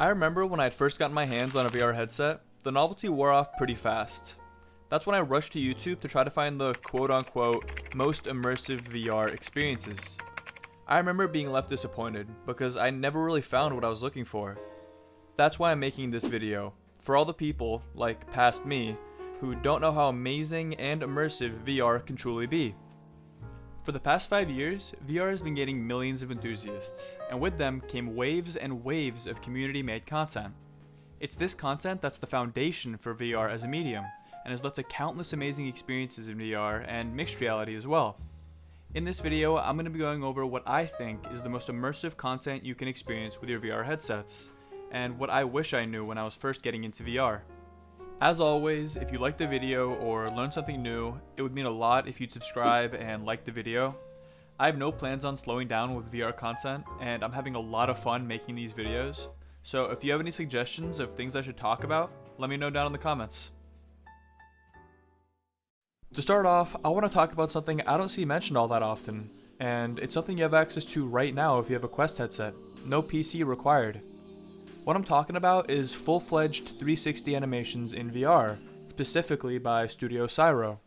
I remember when I had first gotten my hands on a VR headset, the novelty wore off pretty fast. That's when I rushed to YouTube to try to find the quote-unquote most immersive VR experiences. I remember being left disappointed because I never really found what I was looking for. That's why I'm making this video, for all the people, like past me, who don't know how amazing and immersive VR can truly be. For the past 5 years, VR has been gaining millions of enthusiasts, and with them came waves and waves of community-made content. It's this content that's the foundation for VR as a medium, and has led to countless amazing experiences in VR and mixed reality as well. In this video, I'm going to be going over what I think is the most immersive content you can experience with your VR headsets, and what I wish I knew when I was first getting into VR. As always, if you liked the video or learned something new, it would mean a lot if you'd subscribe and like the video. I have no plans on slowing down with VR content, and I'm having a lot of fun making these videos, so if you have any suggestions of things I should talk about, let me know down in the comments. To start off, I want to talk about something I don't see mentioned all that often, and it's something you have access to right now if you have a Quest headset. No PC required. What I'm talking about is full-fledged 360 animations in VR, specifically by Studio Cyro.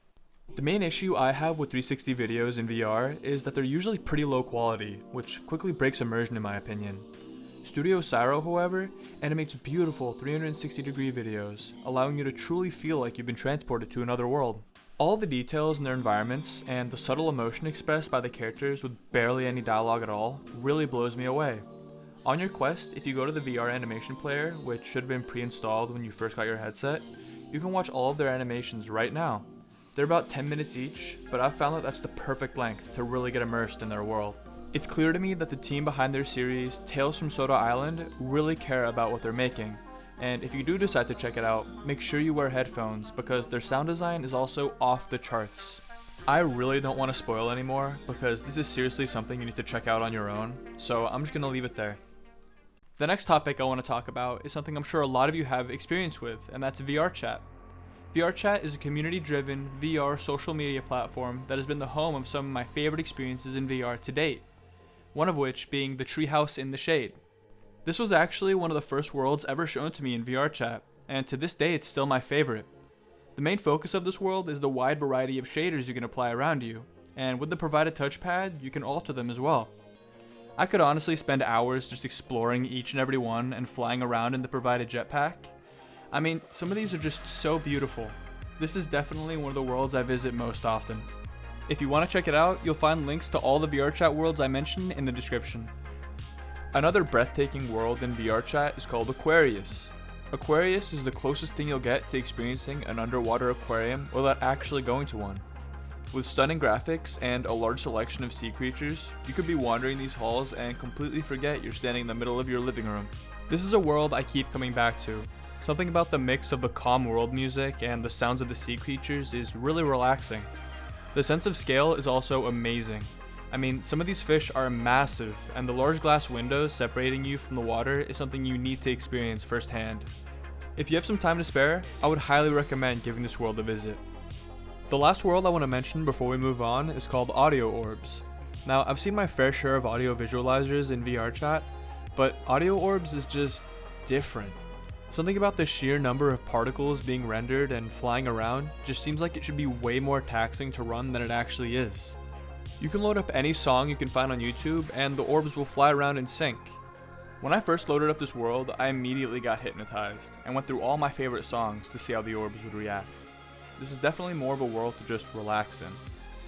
The main issue I have with 360 videos in VR is that they're usually pretty low quality, which quickly breaks immersion in my opinion. Studio Cyro, however, animates beautiful 360-degree videos, allowing you to truly feel like you've been transported to another world. All the details in their environments and the subtle emotion expressed by the characters with barely any dialogue at all really blows me away. On your Quest, if you go to the VR animation player, which should have been pre-installed when you first got your headset, you can watch all of their animations right now. They're about 10 minutes each, but I've found that that's the perfect length to really get immersed in their world. It's clear to me that the team behind their series, Tales from Soda Island, really care about what they're making. And if you do decide to check it out, make sure you wear headphones because their sound design is also off the charts. I really don't want to spoil anymore because this is seriously something you need to check out on your own, so I'm just going to leave it there. The next topic I want to talk about is something I'm sure a lot of you have experience with, and that's VRChat. VRChat is a community-driven VR social media platform that has been the home of some of my favorite experiences in VR to date, one of which being the Treehouse In The Shade. This was actually one of the first worlds ever shown to me in VRChat, and to this day it's still my favorite. The main focus of this world is the wide variety of shaders you can apply around you, and with the provided touchpad, you can alter them as well. I could honestly spend hours just exploring each and every one and flying around in the provided jetpack. I mean, some of these are just so beautiful. This is definitely one of the worlds I visit most often. If you want to check it out, you'll find links to all the VRChat worlds I mentioned in the description. Another breathtaking world in VRChat is called Aquarius. Aquarius is the closest thing you'll get to experiencing an underwater aquarium without actually going to one. With stunning graphics and a large selection of sea creatures, you could be wandering these halls and completely forget you're standing in the middle of your living room. This is a world I keep coming back to. Something about the mix of the calm world music and the sounds of the sea creatures is really relaxing. The sense of scale is also amazing. I mean, some of these fish are massive, and the large glass windows separating you from the water is something you need to experience firsthand. If you have some time to spare, I would highly recommend giving this world a visit. The last world I want to mention before we move on is called AudioOrbs. Now, I've seen my fair share of audio visualizers in VRChat, but AudioOrbs is just different. Something about the sheer number of particles being rendered and flying around just seems like it should be way more taxing to run than it actually is. You can load up any song you can find on YouTube and the orbs will fly around in sync. When I first loaded up this world, I immediately got hypnotized and went through all my favorite songs to see how the orbs would react. This is definitely more of a world to just relax in.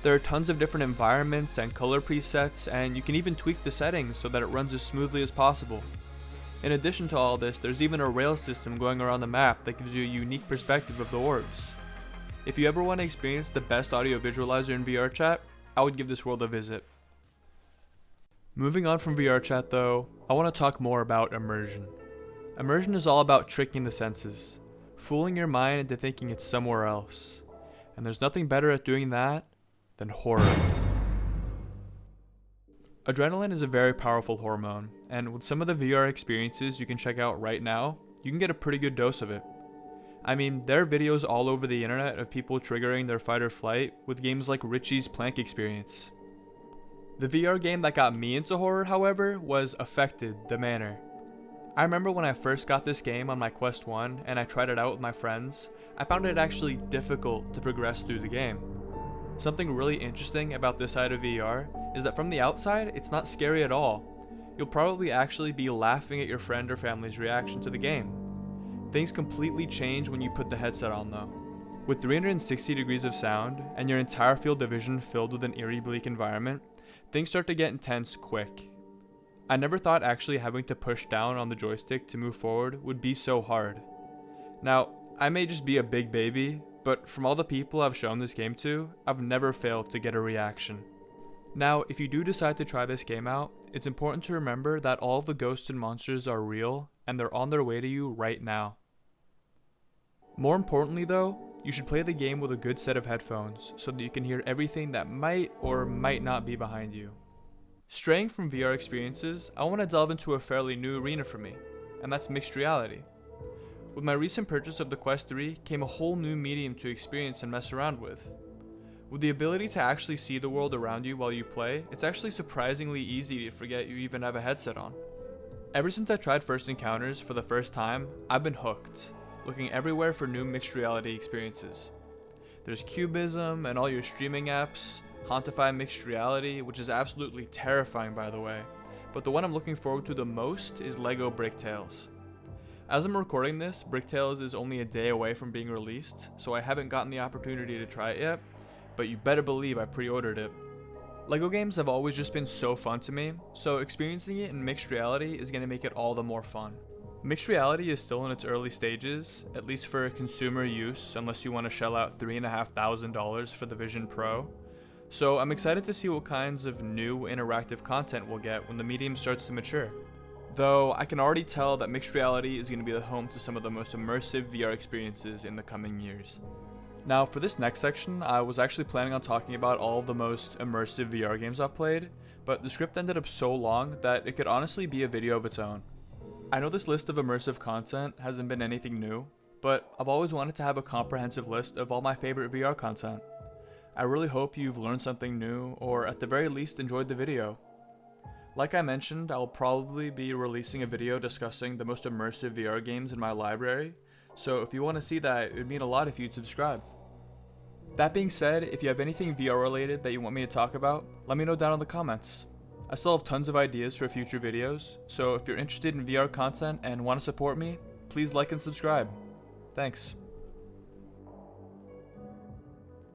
There are tons of different environments and color presets, and you can even tweak the settings so that it runs as smoothly as possible. In addition to all this, there's even a rail system going around the map that gives you a unique perspective of the orbs. If you ever want to experience the best audio visualizer in VRChat, I would give this world a visit. Moving on from VRChat though, I want to talk more about immersion. Immersion is all about tricking the senses, fooling your mind into thinking it's somewhere else. And there's nothing better at doing that than horror. Adrenaline is a very powerful hormone, and with some of the VR experiences you can check out right now, you can get a pretty good dose of it. I mean, there are videos all over the internet of people triggering their fight or flight with games like Richie's Plank Experience. The VR game that got me into horror, however, was Affected: The Manor. I remember when I first got this game on my Quest 1 and I tried it out with my friends, I found it actually difficult to progress through the game. Something really interesting about this side of VR is that from the outside, it's not scary at all. You'll probably actually be laughing at your friend or family's reaction to the game. Things completely change when you put the headset on though. With 360 degrees of sound and your entire field of vision filled with an eerie, bleak environment, things start to get intense quick. I never thought actually having to push down on the joystick to move forward would be so hard. Now, I may just be a big baby, but from all the people I've shown this game to, I've never failed to get a reaction. Now, if you do decide to try this game out, it's important to remember that all of the ghosts and monsters are real, and they're on their way to you right now. More importantly though, you should play the game with a good set of headphones, so that you can hear everything that might or might not be behind you. Straying from VR experiences, I want to delve into a fairly new arena for me, and that's mixed reality. With my recent purchase of the Quest 3 came a whole new medium to experience and mess around with. With the ability to actually see the world around you while you play, it's actually surprisingly easy to forget you even have a headset on. Ever since I tried First Encounters for the first time, I've been hooked, looking everywhere for new mixed reality experiences. There's Cubism and all your streaming apps, Hauntify Mixed Reality, which is absolutely terrifying by the way, but the one I'm looking forward to the most is LEGO Bricktales. As I'm recording this, Bricktales is only a day away from being released, so I haven't gotten the opportunity to try it yet, but you better believe I pre-ordered it. LEGO games have always just been so fun to me, so experiencing it in mixed reality is going to make it all the more fun. Mixed reality is still in its early stages, at least for consumer use, unless you want to shell out $3,500 for the Vision Pro. So I'm excited to see what kinds of new interactive content we'll get when the medium starts to mature. Though I can already tell that mixed reality is going to be the home to some of the most immersive VR experiences in the coming years. Now for this next section, I was actually planning on talking about all of the most immersive VR games I've played, but the script ended up so long that it could honestly be a video of its own. I know this list of immersive content hasn't been anything new, but I've always wanted to have a comprehensive list of all my favorite VR content. I really hope you've learned something new, or at the very least enjoyed the video. Like I mentioned, I'll probably be releasing a video discussing the most immersive VR games in my library, so if you want to see that, it would mean a lot if you'd subscribe. That being said, if you have anything VR related that you want me to talk about, let me know down in the comments. I still have tons of ideas for future videos, so if you're interested in VR content and want to support me, please like and subscribe. Thanks.